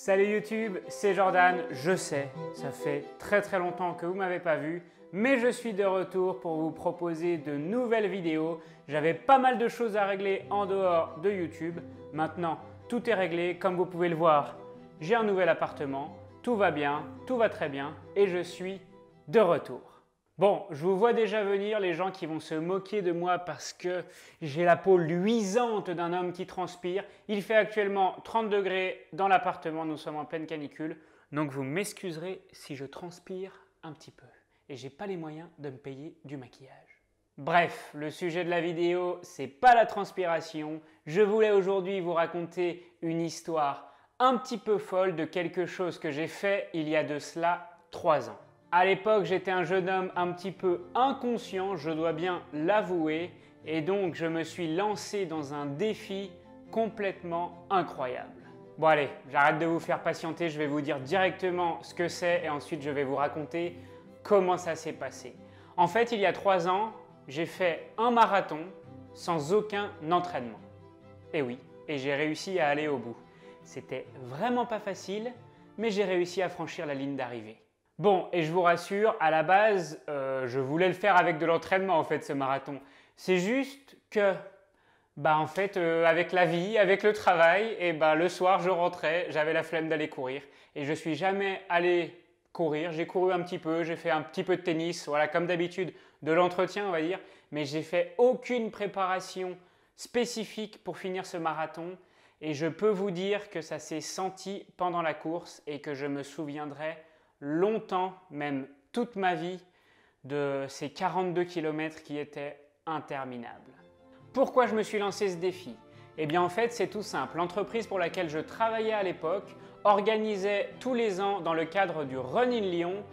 Salut YouTube, c'est Jordan. Je sais, ça fait très longtemps que vous ne m'avez pas vu, mais je suis de retour pour vous proposer de nouvelles vidéos. J'avais pas mal de choses à régler en dehors de YouTube. Maintenant, tout est réglé. Comme vous pouvez le voir, j'ai un nouvel appartement. Tout va bien, tout va très bien et je suis de retour. Bon, je vous vois déjà venir les gens qui vont se moquer de moi parce que j'ai la peau luisante d'un homme qui transpire. Il fait actuellement 30 degrés dans l'appartement, nous sommes en pleine canicule. Donc vous m'excuserez si je transpire un petit peu. Et j'ai pas les moyens de me payer du maquillage. Bref, le sujet de la vidéo, c'est pas la transpiration. Je voulais aujourd'hui vous raconter une histoire un petit peu folle de quelque chose que j'ai fait il y a de cela 3 ans. À l'époque, j'étais un jeune homme un petit peu inconscient, je dois bien l'avouer, et donc je me suis lancé dans un défi complètement incroyable. Bon allez, j'arrête de vous faire patienter, je vais vous dire directement ce que c'est et ensuite je vais vous raconter comment ça s'est passé. En fait, il y a 3 ans, j'ai fait un marathon sans aucun entraînement. Et oui, et j'ai réussi à aller au bout. C'était vraiment pas facile, mais j'ai réussi à franchir la ligne d'arrivée. Bon, et je vous rassure, à la base, je voulais le faire avec de l'entraînement en fait, ce marathon. C'est juste que, avec la vie, avec le travail, et le soir je rentrais, j'avais la flemme d'aller courir. Et je suis jamais allé courir, j'ai couru un petit peu, j'ai fait un petit peu de tennis, voilà, comme d'habitude, de l'entretien on va dire, mais j'ai fait aucune préparation spécifique pour finir ce marathon. Et je peux vous dire que ça s'est senti pendant la course et que je me souviendrai longtemps, même toute ma vie, de ces 42 km qui étaient interminables. Pourquoi je me suis lancé ce défi? Eh bien en fait c'est tout simple, l'entreprise pour laquelle je travaillais à l'époque organisait tous les ans dans le cadre du Run in Lyon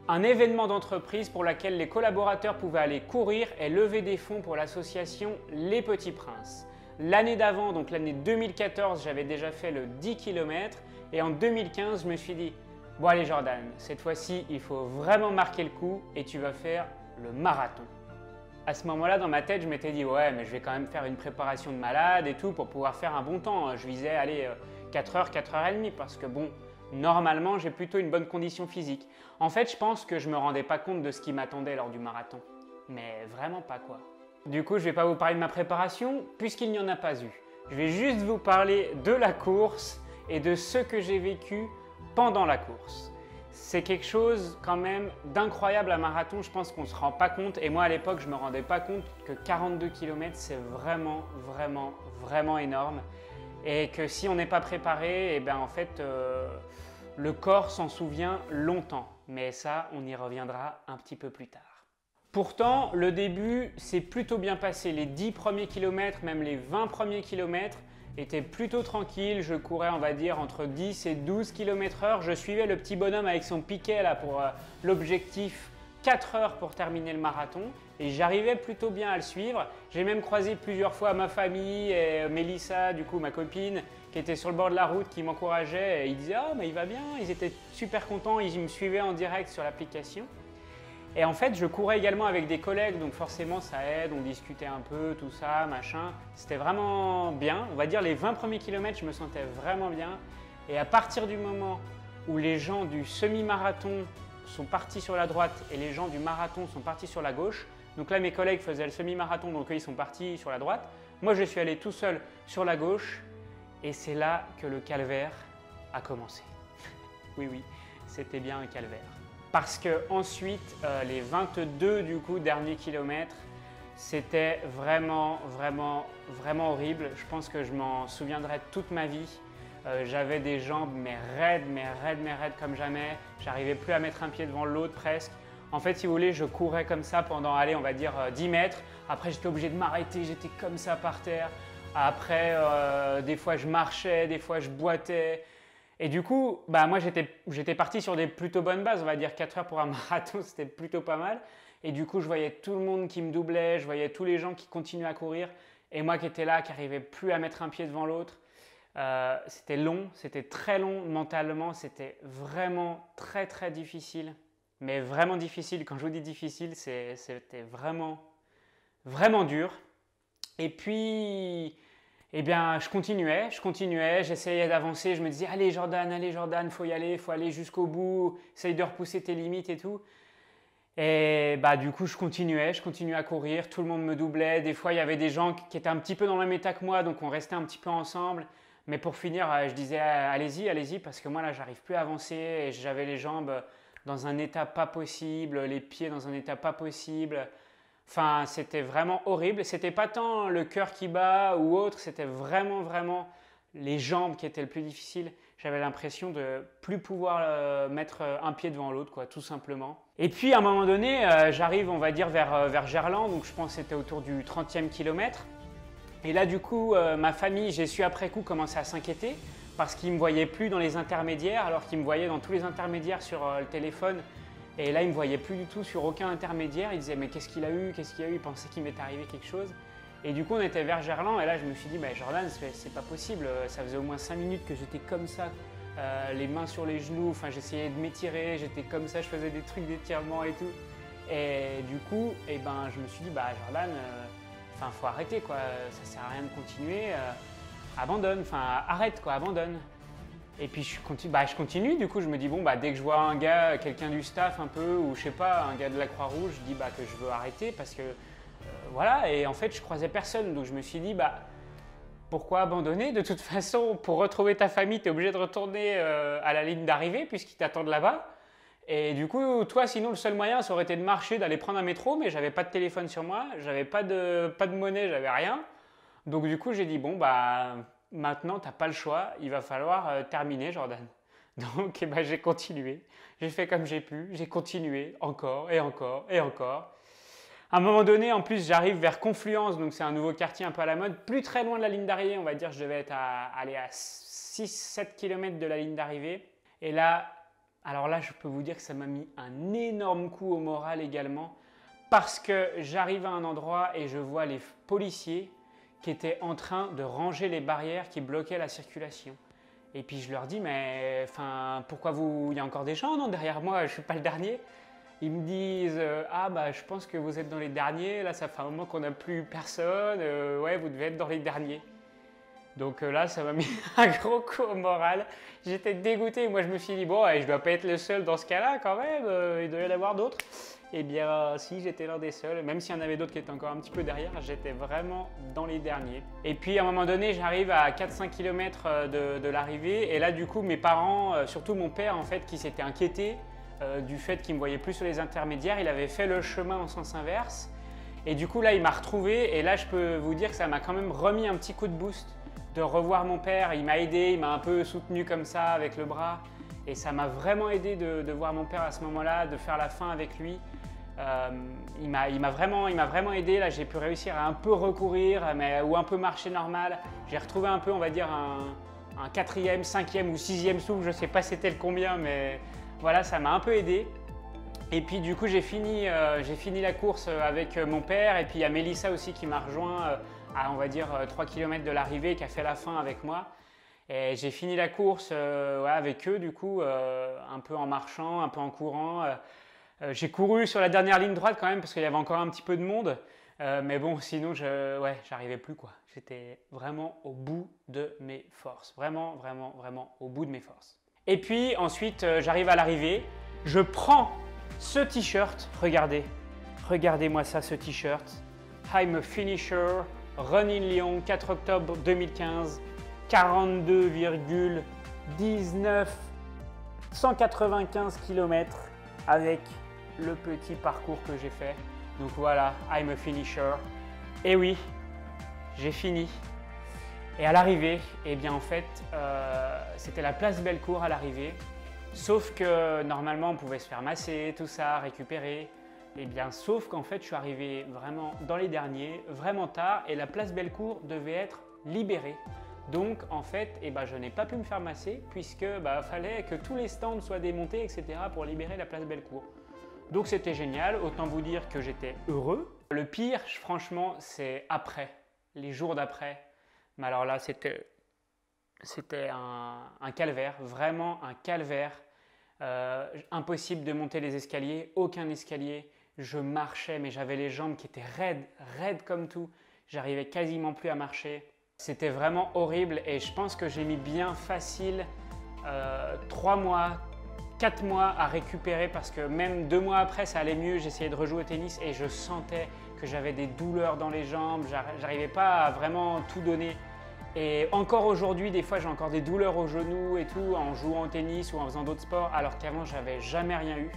un événement d'entreprise pour lequel les collaborateurs pouvaient aller courir et lever des fonds pour l'association Les Petits Princes. L'année d'avant, donc l'année 2014, j'avais déjà fait le 10 km et en 2015 je me suis dit bon allez Jordan, cette fois-ci il faut vraiment marquer le coup et tu vas faire le marathon. À ce moment-là dans ma tête je m'étais dit ouais mais je vais quand même faire une préparation de malade et tout pour pouvoir faire un bon temps. Je visais aller 4h, 4h30 parce que bon, normalement j'ai plutôt une bonne condition physique. En fait je pense que je me rendais pas compte de ce qui m'attendait lors du marathon. Mais vraiment pas quoi. Du coup je vais pas vous parler de ma préparation puisqu'il n'y en a pas eu. Je vais juste vous parler de la course et de ce que j'ai vécu pendant la course. C'est quelque chose quand même d'incroyable à marathon, je pense qu'on ne se rend pas compte et moi à l'époque je ne me rendais pas compte que 42 km c'est vraiment énorme et que si on n'est pas préparé, le corps s'en souvient longtemps, mais ça on y reviendra un petit peu plus tard. Pourtant le début s'est plutôt bien passé, les 10 premiers kilomètres, même les 20 premiers kilomètres était plutôt tranquille, je courais on va dire entre 10 et 12 km/h, je suivais le petit bonhomme avec son piquet là pour l'objectif 4 heures pour terminer le marathon et j'arrivais plutôt bien à le suivre. J'ai même croisé plusieurs fois ma famille et Mélissa, du coup ma copine, qui était sur le bord de la route, qui m'encourageait et ils disaient « Ah mais il va bien », ils étaient super contents, ils me suivaient en direct sur l'application. Et en fait, je courais également avec des collègues, donc forcément ça aide, on discutait un peu, tout ça, machin. C'était vraiment bien. On va dire les 20 premiers kilomètres, je me sentais vraiment bien. Et à partir du moment où les gens du semi-marathon sont partis sur la droite et les gens du marathon sont partis sur la gauche, donc là mes collègues faisaient le semi-marathon, donc eux ils sont partis sur la droite. Moi je suis allé tout seul sur la gauche et c'est là que le calvaire a commencé. Oui, c'était bien un calvaire. Parce que ensuite, les 22 du coup derniers kilomètres, c'était vraiment horrible. Je pense que je m'en souviendrai toute ma vie. J'avais des jambes mais raides comme jamais. J'arrivais plus à mettre un pied devant l'autre presque. En fait, si vous voulez, je courais comme ça pendant, allez, on va dire 10 mètres. Après, j'étais obligé de m'arrêter, j'étais comme ça par terre. Après, des fois, je marchais, des fois, je boitais. Et du coup, moi j'étais parti sur des plutôt bonnes bases, on va dire 4 heures pour un marathon, c'était plutôt pas mal. Et du coup, je voyais tout le monde qui me doublait, je voyais tous les gens qui continuaient à courir et moi qui étais là, qui n'arrivais plus à mettre un pied devant l'autre. C'était long, c'était très long mentalement, c'était vraiment très difficile. Mais vraiment difficile, quand je vous dis difficile, c'était vraiment dur. Et puis Eh bien, je continuais, j'essayais d'avancer, je me disais, allez Jordan, faut y aller, faut aller jusqu'au bout, essaye de repousser tes limites et tout. Et bah du coup, je continuais à courir, tout le monde me doublait, des fois il y avait des gens qui étaient un petit peu dans le même état que moi, donc on restait un petit peu ensemble. Mais pour finir, je disais, allez-y, parce que moi là, j'arrive plus à avancer et j'avais les jambes dans un état pas possible, les pieds dans un état pas possible. Enfin, c'était vraiment horrible. C'était pas tant le cœur qui bat ou autre, c'était vraiment les jambes qui étaient le plus difficile. J'avais l'impression de plus pouvoir mettre un pied devant l'autre, quoi, tout simplement. Et puis à un moment donné, j'arrive, on va dire, vers Gerland, donc je pense que c'était autour du 30e kilomètre. Et là, du coup, ma famille, j'ai su après coup, commençait à s'inquiéter parce qu'ils ne me voyaient plus dans les intermédiaires, alors qu'ils me voyaient dans tous les intermédiaires sur le téléphone. Et là, ils ne me voyaient plus du tout sur aucun intermédiaire. Ils disaient, mais qu'est-ce qu'il a eu? Ils pensaient qu'il m'était arrivé quelque chose. Et du coup, on était vers Gerland. Et là, je me suis dit, bah, Jordan, c'est pas possible. Ça faisait au moins 5 minutes que j'étais comme ça, les mains sur les genoux. Enfin, j'essayais de m'étirer. J'étais comme ça, je faisais des trucs d'étirement et tout. Et du coup, eh ben, je me suis dit, bah, Jordan, faut arrêter, quoi. Ça sert à rien de continuer. Abandonne, arrête, quoi, abandonne. Et puis je continue, du coup je me dis bon bah dès que je vois un gars, quelqu'un du staff un peu, ou je sais pas, un gars de la Croix-Rouge, je dis bah que je veux arrêter parce que voilà, et en fait je croisais personne, donc je me suis dit bah pourquoi abandonner? De toute façon, pour retrouver ta famille, tu es obligé de retourner à la ligne d'arrivée puisqu'ils t'attendent là-bas. Et du coup, toi, sinon, le seul moyen, ça aurait été de marcher, d'aller prendre un métro, mais j'avais pas de téléphone sur moi, j'avais pas de monnaie, j'avais rien. Donc du coup, j'ai dit bon bah maintenant, tu n'as pas le choix, il va falloir terminer, Jordan. Donc eh ben, j'ai continué, j'ai fait comme j'ai pu, j'ai continué encore et encore et encore. À un moment donné, en plus, j'arrive vers Confluence, donc c'est un nouveau quartier un peu à la mode, plus très loin de la ligne d'arrivée, on va dire, je devais être aller à 6-7 km de la ligne d'arrivée. Et là, alors là, je peux vous dire que ça m'a mis un énorme coup au moral également, parce que j'arrive à un endroit et je vois les policiers qui étaient en train de ranger les barrières qui bloquaient la circulation. Et puis je leur dis, mais pourquoi il y a encore des gens, non, derrière moi, je ne suis pas le dernier. Ils me disent, ah bah je pense que vous êtes dans les derniers, là ça fait un moment qu'on n'a plus personne, ouais vous devez être dans les derniers. Donc là ça m'a mis un gros coup au moral, j'étais dégoûté, moi je me suis dit, bon je ne dois pas être le seul dans ce cas-là quand même, il doit y en avoir d'autres. Eh bien, si, j'étais l'un des seuls, même s'il y en avait d'autres qui étaient encore un petit peu derrière, j'étais vraiment dans les derniers. Et puis, à un moment donné, j'arrive à 4-5 km de l'arrivée, et là, du coup, mes parents, surtout mon père, en fait, qui s'était inquiété du fait qu'il ne me voyait plus sur les intermédiaires, il avait fait le chemin en sens inverse, et du coup, là, il m'a retrouvé, et là, je peux vous dire que ça m'a quand même remis un petit coup de boost de revoir mon père. Il m'a aidé, il m'a un peu soutenu comme ça, avec le bras, et ça m'a vraiment aidé de voir mon père à ce moment-là, de faire la fin avec lui. Il m'a vraiment aidé. Là, j'ai pu réussir à un peu recourir ou un peu marcher normal. J'ai retrouvé un peu, on va dire, un 4e, 5e ou 6e souffle. Je ne sais pas c'était le combien, mais voilà, ça m'a un peu aidé. Et puis du coup, j'ai fini la course avec mon père. Et puis il y a Mélissa aussi qui m'a rejoint à, on va dire, 3 km de l'arrivée, qui a fait la fin avec moi. Et j'ai fini la course avec eux, du coup, un peu en marchant, un peu en courant. J'ai couru sur la dernière ligne droite quand même parce qu'il y avait encore un petit peu de monde. Mais bon, sinon, j'arrivais plus, quoi. J'étais vraiment au bout de mes forces. Vraiment au bout de mes forces. Et puis ensuite, j'arrive à l'arrivée. Je prends ce t-shirt. Regardez-moi ça, ce t-shirt. I'm a finisher. Run in Lyon, 4 octobre 2015. 42,19 195 km avec le petit parcours que j'ai fait. Donc voilà, I'm a finisher. Et oui, j'ai fini. Et à l'arrivée, eh bien en fait, c'était la place Bellecour à l'arrivée. Sauf que normalement, on pouvait se faire masser, tout ça, récupérer. Eh bien, sauf qu'en fait, je suis arrivé vraiment dans les derniers, vraiment tard, et la place Bellecour devait être libérée. Donc en fait, je n'ai pas pu me faire masser puisque fallait que tous les stands soient démontés, etc. pour libérer la place Bellecour. Donc c'était génial, autant vous dire que j'étais heureux. Le pire, franchement, c'est après, les jours d'après. Mais alors là, c'était un calvaire, vraiment un calvaire. Impossible de monter les escaliers, aucun escalier. Je marchais, mais j'avais les jambes qui étaient raides comme tout. J'arrivais quasiment plus à marcher. C'était vraiment horrible et je pense que j'ai mis bien facile 3 mois, 4 mois à récupérer parce que même 2 mois après ça allait mieux, j'essayais de rejouer au tennis et je sentais que j'avais des douleurs dans les jambes, j'arrivais pas à vraiment tout donner. Et encore aujourd'hui, des fois j'ai encore des douleurs aux genoux et tout en jouant au tennis ou en faisant d'autres sports alors qu'avant j'avais jamais rien eu.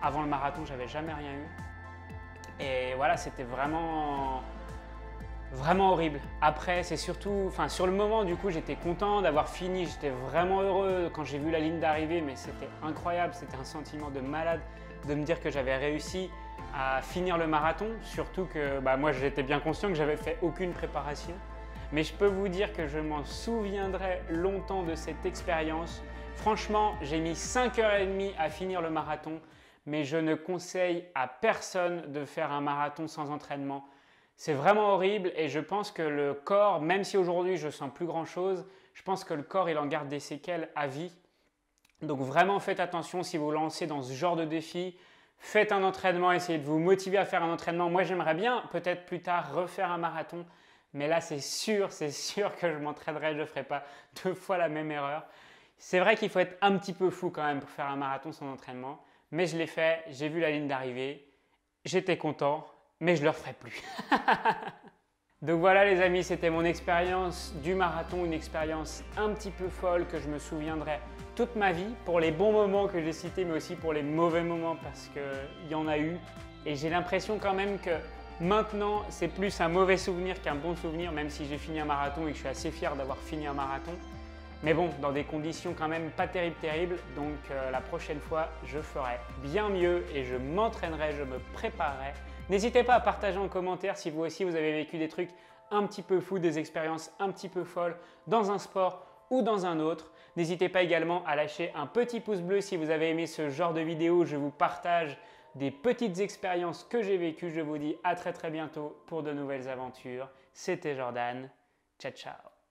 Avant le marathon, j'avais jamais rien eu. Et voilà, c'était vraiment horrible. Après, c'est surtout, enfin sur le moment du coup, j'étais content d'avoir fini, j'étais vraiment heureux quand j'ai vu la ligne d'arrivée, mais c'était incroyable, c'était un sentiment de malade de me dire que j'avais réussi à finir le marathon, surtout que moi j'étais bien conscient que j'avais fait aucune préparation. Mais je peux vous dire que je m'en souviendrai longtemps de cette expérience. Franchement, j'ai mis 5h30 à finir le marathon, mais je ne conseille à personne de faire un marathon sans entraînement. C'est vraiment horrible et je pense que le corps, même si aujourd'hui je sens plus grand chose, je pense que le corps il en garde des séquelles à vie. Donc vraiment faites attention si vous vous lancez dans ce genre de défi. Faites un entraînement, essayez de vous motiver à faire un entraînement. Moi j'aimerais bien peut-être plus tard refaire un marathon. Mais là, c'est sûr que je m'entraînerai, je ne ferai pas 2 fois la même erreur. C'est vrai qu'il faut être un petit peu fou quand même pour faire un marathon sans entraînement. Mais je l'ai fait, j'ai vu la ligne d'arrivée, j'étais content, mais je ne le referai plus. Donc voilà les amis, c'était mon expérience du marathon, une expérience un petit peu folle que je me souviendrai toute ma vie, pour les bons moments que j'ai cités, mais aussi pour les mauvais moments parce qu'il y en a eu. Et j'ai l'impression quand même que maintenant, c'est plus un mauvais souvenir qu'un bon souvenir, même si j'ai fini un marathon et que je suis assez fier d'avoir fini un marathon. Mais bon, dans des conditions quand même pas terribles. Donc la prochaine fois, je ferai bien mieux et je m'entraînerai, je me préparerai. N'hésitez pas à partager en commentaire si vous aussi vous avez vécu des trucs un petit peu fous, des expériences un petit peu folles dans un sport ou dans un autre. N'hésitez pas également à lâcher un petit pouce bleu si vous avez aimé ce genre de vidéo où je vous partage des petites expériences que j'ai vécues. Je vous dis à très bientôt pour de nouvelles aventures. C'était Jordan. Ciao, ciao.